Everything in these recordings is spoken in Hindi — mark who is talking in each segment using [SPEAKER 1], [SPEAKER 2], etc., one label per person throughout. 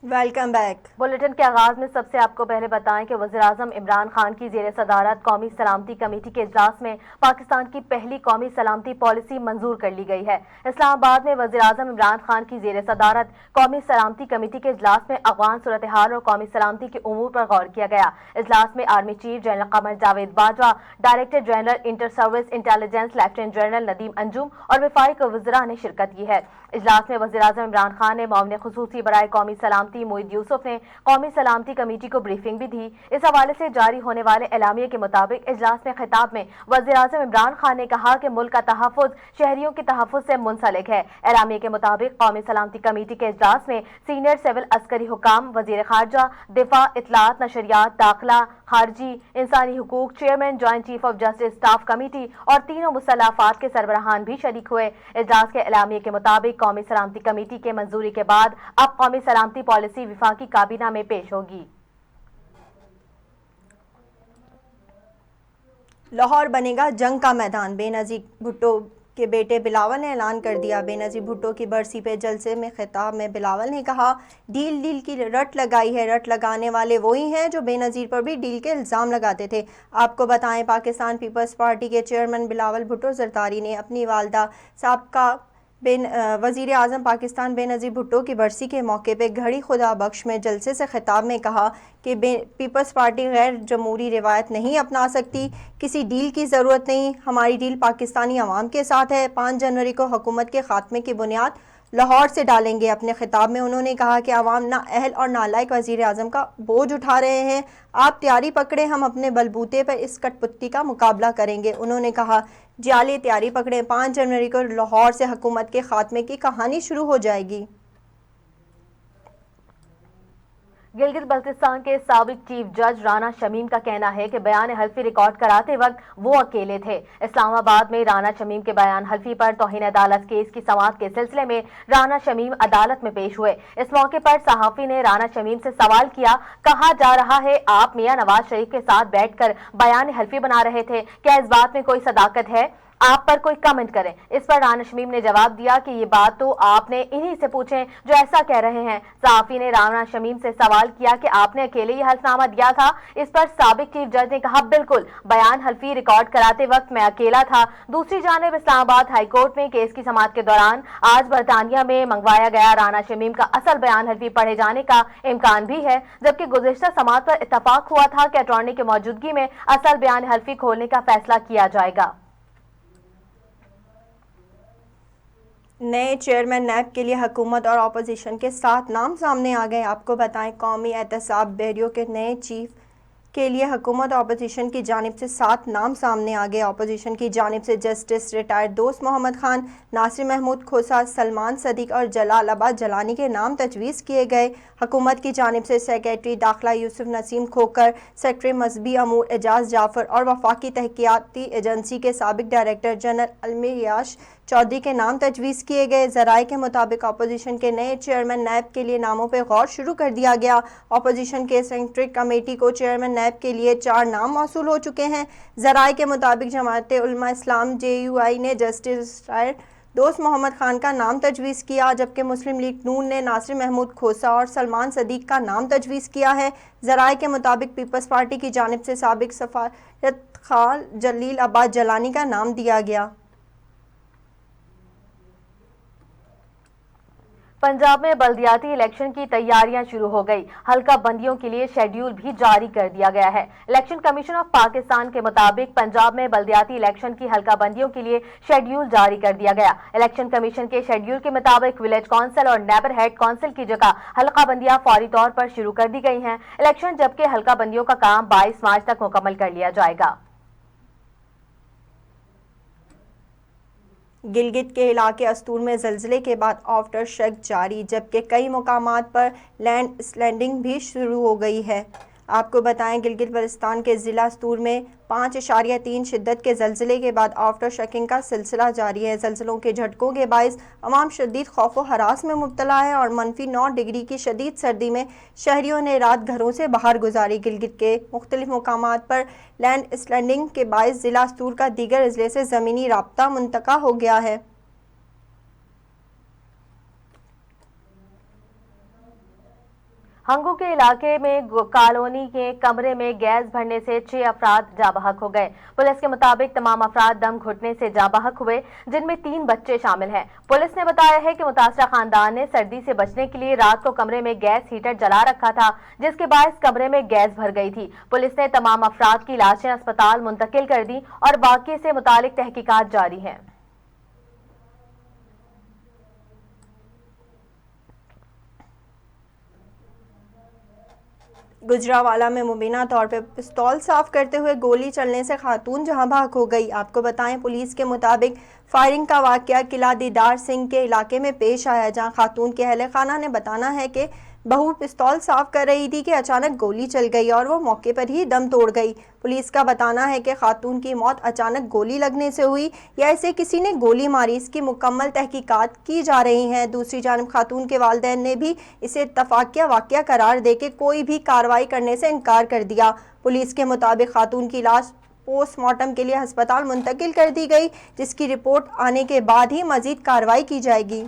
[SPEAKER 1] Welcome back.
[SPEAKER 2] बुलेटिन के आगाज में सबसे आपको पहले बताएं कि वज़ीर-ए-आज़म इमरान खान की ज़ेर सदारत कौमी सलामती कमेटी के इजलास में पाकिस्तान की पहली कौमी सलामती पॉलिसी मंजूर कर ली गई है। इस्लामाबाद में वज़ीर-ए-आज़म इमरान खान की ज़ेर सदारत कौमी सलामती कमेटी के इजलास में अफगान सूरत हाल और कौमी सलामती के उमूर पर गौर किया गया। इजलास में army chief general Qamar Javed Bajwa, director general inter service intelligence lieutenant general Nadeem Anjum और वफाकी वज़रा ने शिरकत की है। इजलास में वज़ीर-ए-आज़म इमरान खान ने मुआविन खुसूसी बराए कौमी सलामती मोईद यूसुफ ने कौमी सलामती कमेटी को ब्रीफिंग भी दी। इस हवाले से जारी होने वाले एलामिये के मुताबिक इजलास में खिताब में वज़ीर-ए-आज़म इमरान खान ने कहा कि मुल्क का तहफ़्फ़ुज़ शहरियों के तहफ़्फ़ुज़ से मुंसलिक है। एलामिये के मुताबिक कौमी सलामती कमेटी के इजलास में सीनियर सिविल अस्करी हुकाम, वज़ीर खारजा, दिफा, इत्तलात, नशरियात, दाखिला, खारजी, इंसानी हुकूक, chairman joint chief of justice staff committee और तीनों मुसल्लह अफ़वाद के सरबराहान भी शरीक हुए। इजलास के एलामिये के मुताबिक कौमी सलामती कमेटी के मंजूरी के बाद अब कौमी सलामती पॉलिसी विफाकी काबीना में पेश होगी।
[SPEAKER 1] लाहौर बनेगा जंग का मैदान, बेनज़ीर भुट्टो के बेटे बिलावल ने ऐलान कर दिया। बेनज़ीर भुट्टो की बरसी पे जलसे में खिताब में बिलावल ने कहा, डील की रट लगाई है। रट लगाने वाले वही हैं जो बेनज़ीर पर भी डील के इल्ज़ाम लगाते थे। आपको बताएं, पाकिस्तान पीपल्स पार्टी के चेयरमैन बिलावल भुट्टो ज़रदारी ने अपनी वालदा साबका वज़ीर आज़म पाकिस्तान बेनज़ीर भुट्टो की बरसी के मौके पर घड़ी खुदा बख्श में जलसे से खिताब में कहा कि पीपल्स पार्टी गैर जमहूरी रिवायत नहीं अपना सकती। किसी डील की ज़रूरत नहीं, हमारी डील पाकिस्तानी अवाम के साथ है। 5 जनवरी को हुकूमत के खात्मे की बुनियाद लाहौर से डालेंगे। अपने खिताब में उन्होंने कहा कि अवाम ना अहल और नालायक वज़ीर आज़म का बोझ उठा रहे हैं। आप तैयारी पकड़े, हम अपने बलबूते पर इस कठपुतली का मुकाबला करेंगे। उन्होंने कहा, जाली तैयारी पकड़े, 5 जनवरी को लाहौर से हुकूमत के खात्मे की कहानी शुरू हो जाएगी।
[SPEAKER 2] गिलगित बल्तिस्तान के साबिक चीफ जज राना शमीम का कहना है कि बयान हल्फी रिकॉर्ड कराते वक्त वो अकेले थे। इस्लामाबाद में राना शमीम के बयान हल्फी पर तौहीन अदालत केस की समाअत के सिलसिले में राना शमीम अदालत में पेश हुए। इस मौके पर सहाफी ने राना शमीम से सवाल किया, कहा जा रहा है आप मियां नवाज शरीफ के साथ बैठकर बयान हल्फी बना रहे थे, क्या इस बात में कोई सदाकत है? आप पर कोई कमेंट करें। इस पर राना शमीम ने जवाब दिया कि ये बात तो आपने इन्हीं से पूछें जो ऐसा कह रहे हैं। सहाफी ने राना शमीम से सवाल किया कि आपने अकेले ही हल्फनामा दिया था। इस पर साबिक चीफ जज ने कहा, बिल्कुल, बयान हल्फी रिकॉर्ड कराते वक्त मैं अकेला था। दूसरी जानिब इस्लामाबाद हाई कोर्ट में केस की समाअत के दौरान आज बरतानिया में मंगवाया गया राना शमीम का असल बयान हल्फी पढ़े जाने का इम्कान भी है, जबकि गुज़िश्ता समाअत पर इत्तफाक हुआ था कि अटॉर्नी की मौजूदगी में असल बयान हल्फी खोलने का फैसला किया जाएगा।
[SPEAKER 1] नए चेयरमैन नैब के लिए हुकूमत और अपोजिशन के 7 नाम सामने आ गए। आपको बताएं, कौमी एहतसाब बहरियों के नए चीफ के लिए हुकूमत और अपोजिशन की जानिब से 7 नाम सामने आ गए। अपोजिशन की जानिब से जस्टिस रिटायर्ड दोस्त मोहम्मद खान, नासिर महमूद खोसा, सलमान सदीक और जलालाबाद जलानी के नाम तजवीज़ किए गए। हुकूमत की जानिब से सेक्रेटरी दाखिला यूसुफ नसीम खोकर, सेक्रेटरी मजहबी अमूर एजाज जाफ़र और वफाकी तहक़ीक़ाती एजेंसी के साबिक डायरेक्टर जनरल अलमियाश चौधरी के नाम तजवीज़ किए गए। ज़राए के मुताबिक अपोजिशन के नए चेयरमैन नैब के लिए नामों पर गौर शुरू कर दिया गया। अपोजिशन के सेंट्रिक कमेटी को चेयरमैन नैब के लिए 4 नाम मौसूल हो चुके हैं। ज़राए के मुताबिक जमात उलमा इस्लाम JUI ने जस्टिस दोस्त मोहम्मद खान का नाम तजवीज़ किया, जबकि मुस्लिम लीग नून ने नासिर महमूद खोसा और सलमान सदीक का नाम तजवीज़ किया है। ज़राए के मुताबिक पीपल्स पार्टी की जानिब से साबिक सफारत खाल जलील अब्बास जलानी का नाम दिया गया।
[SPEAKER 2] पंजाब में बल्दियाती इलेक्शन की तैयारियां शुरू हो गई। हल्का बंदियों के लिए शेड्यूल भी जारी कर दिया गया है। इलेक्शन कमीशन ऑफ पाकिस्तान के मुताबिक पंजाब में बल्दियाती इलेक्शन की हल्का बंदियों के लिए शेड्यूल जारी कर दिया गया। इलेक्शन कमीशन के शेड्यूल के मुताबिक विलेज काउंसिल और नेबर हेड काउंसिल की जगह हल्का बंदियां फौरी तौर पर शुरू कर दी गई हैं। इलेक्शन जबकि हल्का बंदियों का काम 22 मार्च तक मुकम्मल कर लिया जाएगा।
[SPEAKER 1] गिलगित के इलाके अस्तूर में ज़लज़ले के बाद आफ्टर शक जारी, जबकि कई मुकामात पर लैंड स्लाइडिंग भी शुरू हो गई है। आपको बताएं, गिलगित बल्तिस्तान के ज़िला अस्तूर में 5.3 शिद्दत के ज़लज़ले के बाद आफ्टर शकिंग का सिलसिला जारी है। ज़लज़लों के झटकों के बायस अवाम शदीद खौफ व हरास में मुब्तला है और -9 डिग्री की शदीद सर्दी में शहरियों ने रात घरों से बाहर गुजारी। गिलगित के मुख्तलिफ मुकामात पर लैंड स्लाइडिंग के बायस ज़िला अस्तूर का दीगर अजले से ज़मीनी राब्ता मुंतक़ा हो गया है।
[SPEAKER 2] हंगू के इलाके में कॉलोनी के कमरे में गैस भरने से 6 अफराद जाबहक हो गए। पुलिस के मुताबिक तमाम अफराद दम घुटने से जाबहक हुए, जिनमें 3 बच्चे शामिल हैं। पुलिस ने बताया है कि मुतासरा खानदान ने सर्दी से बचने के लिए रात को कमरे में गैस हीटर जला रखा था, जिसके बायस कमरे में गैस भर गई थी। पुलिस ने तमाम अफराद की लाशें अस्पताल मुंतकिल कर दी और वाक़े से मुतालिक तहकीकात जारी हैं।
[SPEAKER 1] गुजरावाला में मुबीना तौर पर पिस्तौल साफ करते हुए गोली चलने से खातून जहां बहक हो गई। आपको बताएं, पुलिस के मुताबिक फायरिंग का वाकया किला दीदार सिंह के इलाके में पेश आया, जहां खातून के अहले खाना ने बताना है कि बहू पिस्तौल साफ कर रही थी कि अचानक गोली चल गई और वो मौके पर ही दम तोड़ गई। पुलिस का बताना है कि खातून की मौत अचानक गोली लगने से हुई या इसे किसी ने गोली मारी, इसकी मुकम्मल तहकीकात की जा रही हैं। दूसरी जानब खातून के वालिदैन ने भी इसे इत्तफाकिया वाकया करार देके कोई भी कार्रवाई करने से इनकार कर दिया। पुलिस के मुताबिक खातून की लाश पोस्टमार्टम के लिए अस्पताल मुंतकिल कर दी गई, जिसकी रिपोर्ट आने के बाद ही मजीद कार्रवाई की जाएगी।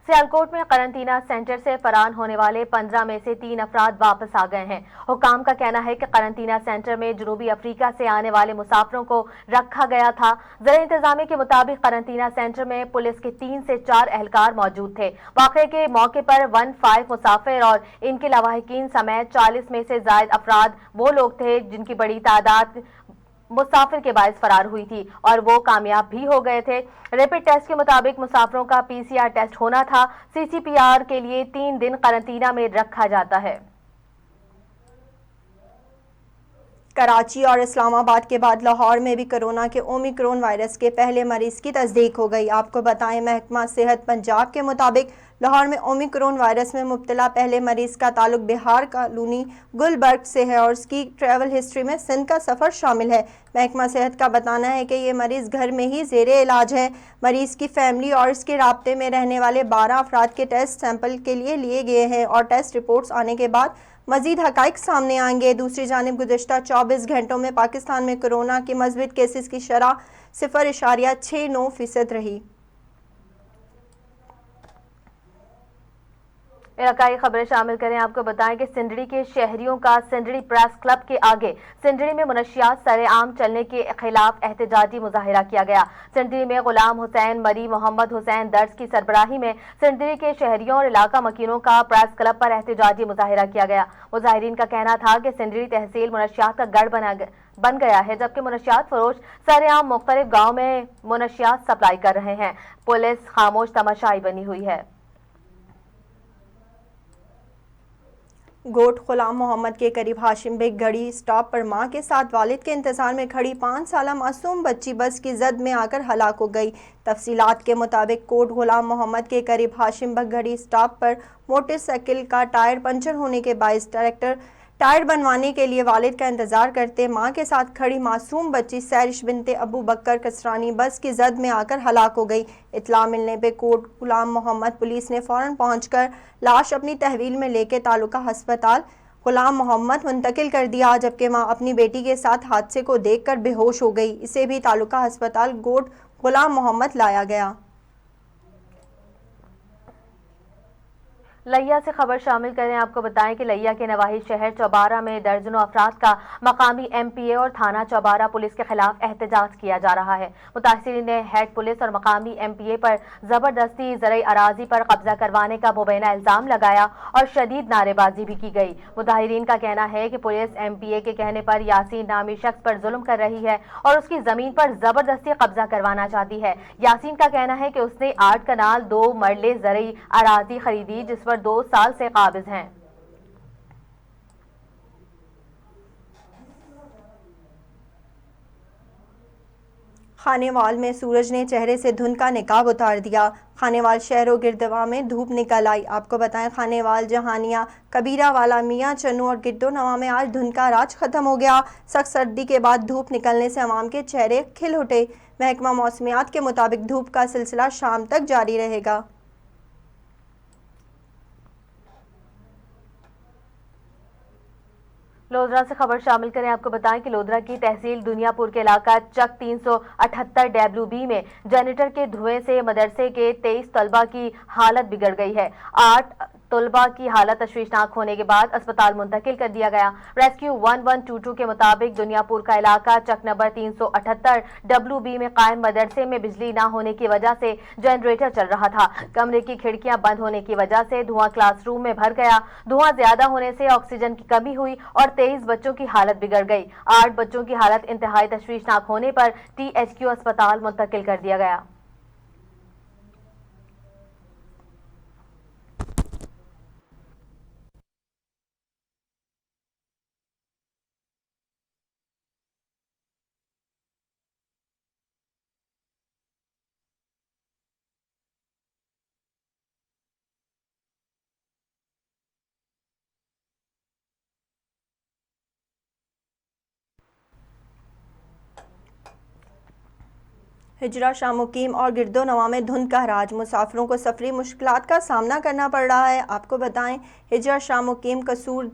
[SPEAKER 2] सियालकोट में करंतना सेंटर से फरार होने वाले 15 में से 3 अफराद वापस आ गए हैं। हुकाम का कहना है कि करंतना सेंटर में जनूबी अफ्रीका से आने वाले मुसाफिरों को रखा गया था। ज़िला इंतजामिया के मुताबिक करंतना सेंटर में पुलिस के 3 से 4 एहलकार मौजूद थे। वाक़े के मौके पर 15 मुसाफिर और इनके लवाहिकीन समेत 40 में से ज़ायद अफराद वो लोग थे जिनकी बड़ी तादाद मुसाफिर के बायस फरार हुई थी और वो कामयाब भी हो गए थे। रैपिड टेस्ट के मुताबिक मुसाफिरों का PCR टेस्ट होना था। CCPR के लिए 3 दिन करंतना में रखा जाता है।
[SPEAKER 1] कराची और इस्लामाबाद के बाद लाहौर में भी कोरोना के ओमिक्रॉन वायरस के पहले मरीज की तस्दीक हो गई। आपको बताएं, महकमा सेहत पंजाब के मुताबिक लाहौर में ओमिक्रॉन वायरस में मुब्तला पहले मरीज का ताल्लुक बिहार कॉलोनी गुलबर्ग से है और उसकी ट्रैवल हिस्ट्री में सिंध का सफ़र शामिल है। महकमा सेहत का बताना है कि ये मरीज़ घर में ही ज़ेरे इलाज है। मरीज़ की फैमिली और इसके राब्ते में रहने वाले 12 अफराद के टेस्ट सैंपल के लिए गए हैं और टेस्ट रिपोर्ट्स आने के बाद मजीद हक़ाइक़ सामने आएंगे। दूसरी जानिब गुज़िश्ता 24 घंटों में पाकिस्तान में कोरोना के मज़बूत केसेस की शरह 0.69% रही।
[SPEAKER 2] इलाकाई खबरें शामिल करें। आपको बताएं कि सिंदड़ी के शहरियों का सिंदड़ी प्रेस क्लब के आगे सिंदड़ी में मनशियात सरेआम चलने के खिलाफ एहतजाजी मुजाहिरा किया गया। सिंदड़ी में गुलाम हुसैन मरी मोहम्मद हुसैन दर्ज की सरबराही में सिंदड़ी के शहरियों और इलाका मकीनों का प्रेस क्लब पर एहतजाजी मुजाहिरा किया गया। मुजाहिरीन का कहना था कि सिंदड़ी तहसील मनशियात का गढ़ बन गया है, जबकि मनशियात फरोश सरेआम मुख्तलिफ गाँव में मनशियात सप्लाई कर रहे हैं। पुलिस खामोश तमाशाई बनी हुई है।
[SPEAKER 1] गोट गुलाम मोहम्मद के करीब हाशिम बेग घड़ी स्टॉप पर मां के साथ वालिद के इंतजार में खड़ी 5 साला मासूम बच्ची बस की जद में आकर हलाक हो गई। तफसीलात के मुताबिक कोट गुलाम मोहम्मद के करीब हाशिम बेग घड़ी स्टॉप पर मोटरसाइकिल का टायर पंचर होने के बायस डायरेक्टर टायर बनवाने के लिए वालिद का इंतजार करते मां के साथ खड़ी मासूम बच्ची सैरिश बिनते अबू बकर कसरानी बस की जद में आकर हलाक हो गई। इत्तला मिलने पे कोट गुलाम मोहम्मद पुलिस ने फौरन पहुंचकर लाश अपनी तहवील में लेके तालुका अस्पताल गुलाम मोहम्मद मुंतकिल कर दिया, जबकि मां अपनी बेटी के साथ हादसे को देखकर बेहोश हो गई। इसे भी तालुका अस्पताल गोट गुलाम मोहम्मद लाया गया।
[SPEAKER 2] लिया से खबर शामिल करें। आपको बताएं कि लिया के नवाही शहर चौबारा में दर्जनों अफराद का मकामी MPA और थाना चौबारा पुलिस के खिलाफ एहतजाज किया जा रहा है। मुतासिरीन ने हेड पुलिस और मकामी MPA पर जबरदस्ती ज़रई अराजी पर कब्जा करवाने का मुबैना इल्जाम लगाया और शदीद नारेबाजी भी की गई। मुताहिरीन का कहना है कि पुलिस MPA के कहने पर यासीन नामी शख्स पर जुल्म कर रही है और उसकी जमीन पर जबरदस्ती कब्जा करवाना चाहती है। यासीन का कहना है कि उसने 8 कनाल 2 मरले ज़रई अराजी खरीदी, जिस पर 2 साल से काबिज हैं।
[SPEAKER 1] खानेवाल में सूरज ने चेहरे से धुंध का निकाब उतार दिया। खानेवाल शहरों गिरदवा में धूप निकल आई। आपको बताएं, खानेवाल जहानिया कबीरा वाला मियाँ चन्नू और गिड्डो नवा में आज धुंध का राज खत्म हो गया। सख्त सर्दी के बाद धूप निकलने से आवाम के चेहरे खिल उठे। महकमा मौसमियात के मुताबिक धूप का सिलसिला शाम तक जारी रहेगा।
[SPEAKER 2] लोधरा से खबर शामिल करें। आपको बताएं कि लोधरा की तहसील दुनियापुर के इलाका चक 378 WB में जनरेटर के धुएं से मदरसे के 23 तलबा की हालत बिगड़ गई है। 8 तलबा की हालत तशवीशनाक होने के बाद अस्पताल मुंतकिल कर दिया गया। रेस्क्यू 1122 के मुताबिक दुनियापुर का इलाका चक नंबर 378 WB में कायम मदरसे में बिजली न होने की वजह से जनरेटर चल रहा था। कमरे की खिड़कियां बंद होने की वजह से धुआं क्लासरूम में भर गया। धुआं ज्यादा होने से ऑक्सीजन की कमी हुई और 23 बच्चों की हालत बिगड़ गई। 8 बच्चों की हालत इंतहाई तशवीशनाक होने पर THQ अस्पताल मुंतकिल कर दिया गया।
[SPEAKER 1] हिजरा शामुकीम और गिरदोनवा में धुंध का राज, मुसाफिरों को सफरी मुश्किलात का सामना करना पड़ रहा है। आपको बताएं हिजरा शामुकीम कसूर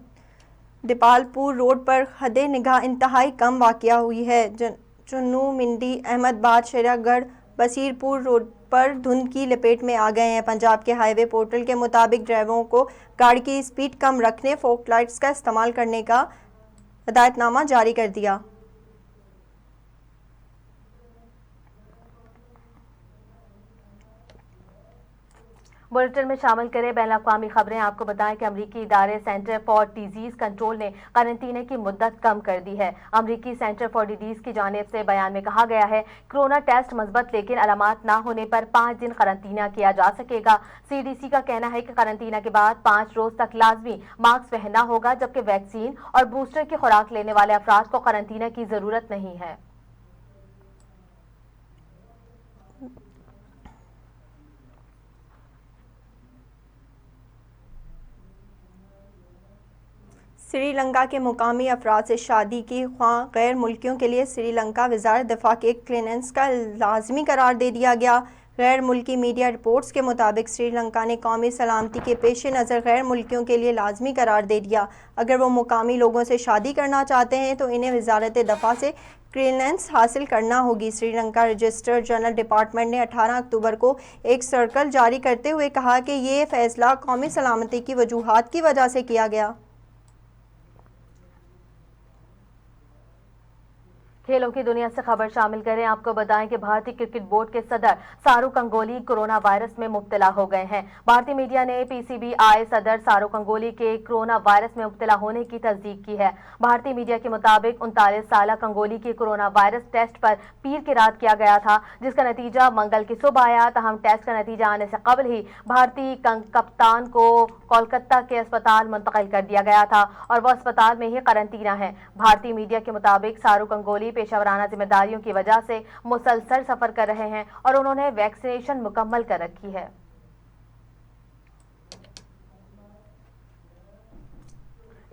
[SPEAKER 1] दीपालपुर रोड पर हदे निगाह इंतहाई कम वाक़या हुई है। चुन्नू मिंडी अहमदाबाद शेरागढ़ बसीरपुर रोड पर धुंध की लपेट में आ गए हैं। पंजाब के हाईवे पोर्टल के मुताबिक ड्राइवरों को गाड़ी की स्पीड कम रखने, फोक लाइट्स का इस्तेमाल करने का हिदायतनामा जारी कर दिया।
[SPEAKER 2] बुलेटिन में शामिल करें बैनुल-अक़वामी खबरें। आपको बताएं कि अमरीकी इदारे सेंटर फॉर डिजीज कंट्रोल ने कारंतीने की मुद्दत कम कर दी है। अमरीकी सेंटर फॉर डिजीज की जानिब से बयान में कहा गया है कोरोना टेस्ट मस्बत लेकिन अलामात ना होने पर 5 दिन कारंतीना किया जा सकेगा। CDC का कहना है कि कारंतीना के बाद 5 रोज तक लाजमी मास्क पहनना होगा, जबकि वैक्सीन और बूस्टर की खुराक लेने वाले अफराद को कारंतीना की जरूरत नहीं है।
[SPEAKER 1] श्रीलंका के मुकामी अफराद से शादी की ख्वाह गैर मुल्कियों के लिए श्रीलंका वज़ारत दिफा के क्लियरेंस का लाजमी करार दे दिया गया। गैर मुल्की मीडिया रिपोर्ट्स के मुताबिक श्रीलंका ने कौमी सलामती के पेश नज़र गैर मुल्कियों के लिए लाजमी करार दे दिया। अगर वो मुकामी लोगों से शादी करना चाहते हैं तो इन्हें वज़ारत दिफा से क्लियरेंस हासिल करना होगी। श्रीलंका रजिस्टर जनरल डिपार्टमेंट ने 18 अक्टूबर को एक सर्कल जारी करते हुए कहा कि ये फैसला कौमी सलामती की वजूहात की वजह से किया गया।
[SPEAKER 2] खेलों की दुनिया से खबर शामिल करें। आपको बताएं कि भारतीय क्रिकेट बोर्ड के सदर सारूक गंगोली कोरोना वायरस में मुब्तला हो गए हैं। भारतीय मीडिया ने PCBI सदर सारूक गंगोली के कोरोना वायरस में मुब्तला होने की तस्दीक की है। भारतीय मीडिया के मुताबिक 39 साल गंगोली की कोरोना वायरस टेस्ट पर पीर की रात किया गया था, जिसका नतीजा मंगल की सुबह आया। तहम टेस्ट का नतीजा आने से कबल ही भारतीय कप्तान को कोलकाता के अस्पताल मुंतकिल कर दिया गया था और वह अस्पताल में ही कारंटीना है। भारतीय मीडिया के मुताबिक सारूक गंगोली पेशावराना जिम्मेदारियों की वजह से मुसलसल सफर कर रहे हैं और उन्होंने वैक्सीनेशन मुकम्मल कर रखी है।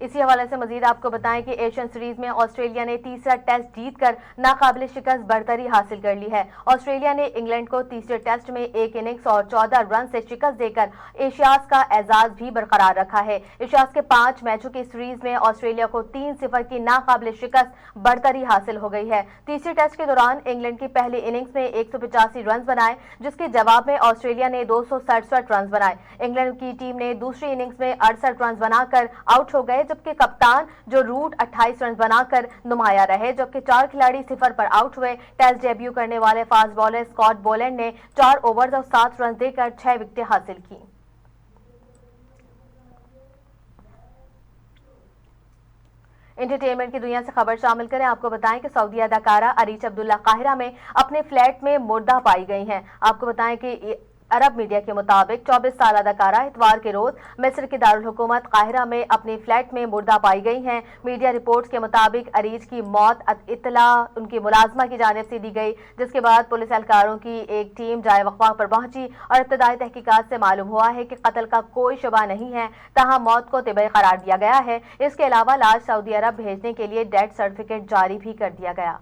[SPEAKER 2] इसी हवाले से मजीद आपको बताएं कि एशियन सीरीज में ऑस्ट्रेलिया ने तीसरा टेस्ट जीतकर नाकाबिले शिकस्त बढ़तरी हासिल कर ली है। ऑस्ट्रेलिया ने इंग्लैंड को तीसरे टेस्ट में 1 इनिंग्स और 14 रन से शिकस्त देकर एशियाज का एजाज भी बरकरार रखा है। एशियाज के 5 मैचों की सीरीज में ऑस्ट्रेलिया को 3-0 की नाकाबिले शिकस्त बढ़तरी हासिल हो गई है। तीसरे टेस्ट के दौरान इंग्लैंड की पहली इनिंग्स में 185 रन बनाए, जिसके जवाब में ऑस्ट्रेलिया ने 267 रन बनाए। इंग्लैंड की टीम ने दूसरी इनिंग्स में 68 रन बनाकर आउट हो गए, जबकि कप्तान जो रूट 28 रन बनाकर नुमाया रहे, जबकि 4 खिलाड़ी 0 पर आउट हुए। टेस्ट डेब्यू करने वाले फास्ट बॉलर स्कॉट बोलैंड ने 4 ओवर्स और 7 रन देकर 6 विकेटें हासिल की। एंटरटेनमेंट की दुनिया से खबर शामिल करें। आपको बताएं कि सऊदी अदाकारा अरीश अब्दुल्ला काहिरा में अपने फ्लैट में मुर्दा पाई गई हैं। आपको बताएं कि अरब मीडिया के मुताबिक 24 साल अदाकारा इतवार के रोज मिस्र के दारुल हुकूमत काहिरा में अपने फ्लैट में मुर्दा पाई गई हैं। मीडिया रिपोर्ट्स के मुताबिक अरीज की मौत इतला उनकी मुलाजमा की जानिब से दी गई, जिसके बाद पुलिस एहलकारों की एक टीम जाए वक़्वा पर पहुंची और इब्तदाई तहकीकात से मालूम हुआ है कि कत्ल का कोई शुबा नहीं है, तहां मौत को तिबई करार दिया गया है। इसके अलावा लाश सऊदी अरब भेजने के लिए डेथ सर्टिफिकेट जारी भी कर दिया गया।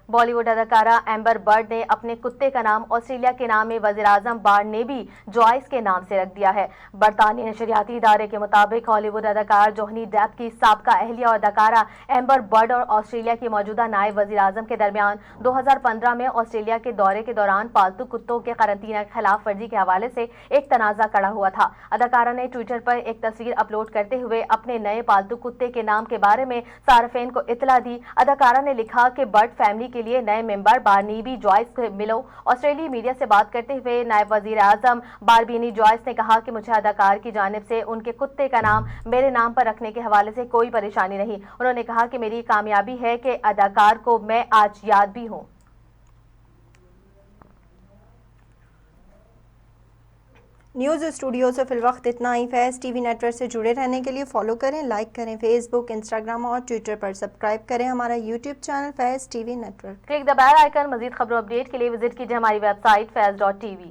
[SPEAKER 2] बॉलीवुड अदाकारा एम्बर बर्ड ने अपने कुत्ते का नाम ऑस्ट्रेलिया के नाम में वज़ीर-ए-आज़म बारनेबी जॉयस के नाम से रख दिया है। बरतानी नशरियाती इदारे के मुताबिक हॉलीवुड अदाकार जॉनी डेप की साबका अहलिया और अदाकारा एम्बर बर्ड और ऑस्ट्रेलिया की मौजूदा नायब वज़ीर-ए-आज़म के दरमियान 2015 में ऑस्ट्रेलिया के दौरे के दौरान पालतू कुत्तों के करारतीना की खिलाफ वर्जी के हवाले से एक तनाज़ा खड़ा हुआ था। अदाकारा ने ट्विटर पर एक तस्वीर अपलोड करते हुए अपने नए पालतू कुत्ते के नाम के बारे में सार्फिन को इत्तला दी। अदाकारा ने लिखा कि बर्ड फैमिली के लिए नए मेंबर बारनीबी जॉयस को मिलो। ऑस्ट्रेलियाई मीडिया से बात करते हुए नायब वजीर आजम बारबीनी जॉयस ने कहा कि मुझे अदाकार की जानिब से उनके कुत्ते का नाम मेरे नाम पर रखने के हवाले से कोई परेशानी नहीं। उन्होंने कहा कि मेरी कामयाबी है कि अदाकार को मैं आज याद भी हूँ।
[SPEAKER 1] न्यूज़ स्टूडियो से फिलवक्त इतना ही। फैज़ टीवी नेटवर्क से जुड़े रहने के लिए फॉलो करें, लाइक करें फेसबुक, इंस्टाग्राम और ट्विटर पर। सब्सक्राइब करें हमारा YouTube channel Faiz TV network.
[SPEAKER 2] Click the bell icon. मजीद खबरों अपडेट के लिए विजिट कीजिए हमारी वेबसाइट faiz.tv।